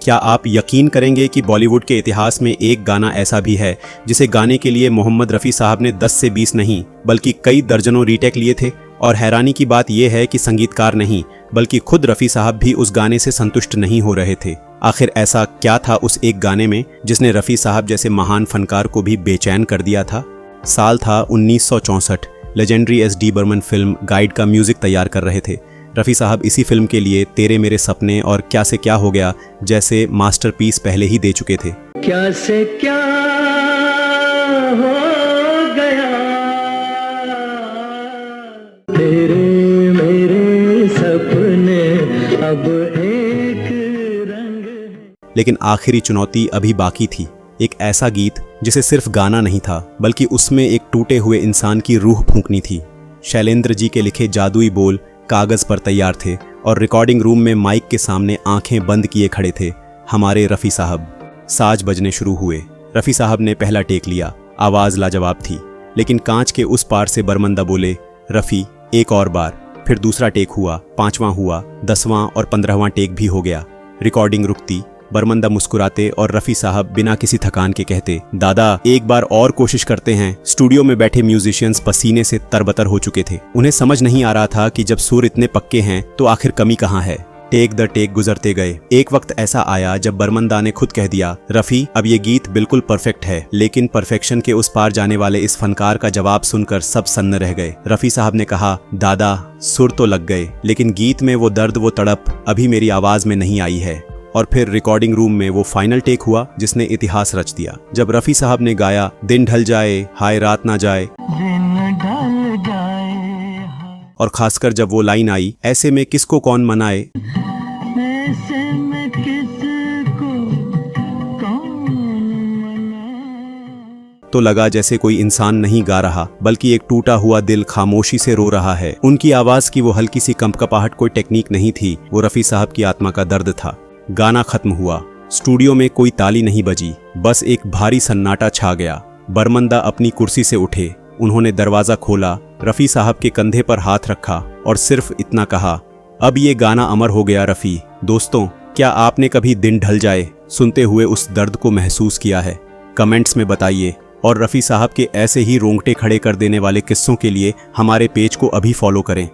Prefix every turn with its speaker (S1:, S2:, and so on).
S1: क्या आप यकीन करेंगे कि बॉलीवुड के इतिहास में एक गाना ऐसा भी है जिसे गाने के लिए मोहम्मद रफ़ी साहब ने 10 से 20 नहीं बल्कि कई दर्जनों रीटेक लिए थे। और हैरानी की बात यह है कि संगीतकार नहीं बल्कि खुद रफ़ी साहब भी उस गाने से संतुष्ट नहीं हो रहे थे। आखिर ऐसा क्या था उस एक गाने में जिसने रफ़ी साहब जैसे महान फनकार को भी बेचैन कर दिया था। साल था 1964। Legendary SD. Burman film Guide का म्यूजिक तैयार कर रहे थे। रफ़ी साहब इसी फिल्म के लिए तेरे मेरे सपने और क्या से क्या हो गया जैसे मास्टरपीस पहले ही दे चुके थे।
S2: क्या से क्या हो गया, तेरे मेरे सपने अब एक रंग।
S1: लेकिन आखिरी चुनौती अभी बाकी थी, एक ऐसा गीत जिसे सिर्फ गाना नहीं था बल्कि उसमें एक टूटे हुए इंसान की रूह फूंकनी थी। शैलेंद्र जी के लिखे जादुई बोल कागज पर तैयार थे और रिकॉर्डिंग रूम में माइक के सामने आंखें बंद किए खड़े थे हमारे रफ़ी साहब। साज बजने शुरू हुए। रफ़ी साहब ने पहला टेक लिया। आवाज़ लाजवाब थी, लेकिन कांच के उस पार से बरमंदा बोले, रफ़ी एक और बार। फिर दूसरा टेक हुआ, 5वां हुआ, 10वां और 15वां टेक भी हो गया। रिकॉर्डिंग रुकती। बरमंदा मुस्कुराते और रफ़ी साहब बिना किसी थकान के कहते, दादा एक बार और कोशिश करते हैं। स्टूडियो में बैठे म्यूजिशियंस पसीने से तरबतर हो चुके थे। उन्हें समझ नहीं आ रहा था कि जब सुर इतने पक्के हैं तो आखिर कमी कहाँ है। टेक दर टेक गुजरते गए। एक वक्त ऐसा आया जब बरमंदा ने खुद कह दिया, रफ़ी अब ये गीत बिल्कुल परफेक्ट है। लेकिन परफेक्शन के उस पार जाने वाले इस फनकार का जवाब सुनकर सब सन्न रह गए। रफ़ी साहब ने कहा, दादा सुर तो लग गए लेकिन गीत में वो दर्द वो तड़प अभी मेरी आवाज़ में नहीं आई है। और फिर रिकॉर्डिंग रूम में वो फाइनल टेक हुआ जिसने इतिहास रच दिया। जब रफ़ी साहब ने गाया, दिन ढल जाए हाय रात ना जाए,
S2: दिन ढल जाए,
S1: और खासकर जब वो लाइन आई, ऐसे में किसको कौन मनाए,
S2: ऐसे में किसको कौन मनाए,
S1: तो लगा जैसे कोई इंसान नहीं गा रहा बल्कि एक टूटा हुआ दिल खामोशी से रो रहा है। उनकी आवाज़ की वो हल्की सी कंपकपाहट कोई टेक्निक नहीं थी, वो रफ़ी साहब की आत्मा का दर्द था। गाना खत्म हुआ। स्टूडियो में कोई ताली नहीं बजी, बस एक भारी सन्नाटा छा गया। बरमंदा अपनी कुर्सी से उठे। उन्होंने दरवाज़ा खोला, रफ़ी साहब के कंधे पर हाथ रखा और सिर्फ इतना कहा, अब ये गाना अमर हो गया रफ़ी। दोस्तों, क्या आपने कभी दिन ढल जाए सुनते हुए उस दर्द को महसूस किया है? कमेंट्स में बताइए। और रफ़ी साहब के ऐसे ही रोंगटे खड़े कर देने वाले किस्सों के लिए हमारे पेज को अभी फॉलो करें।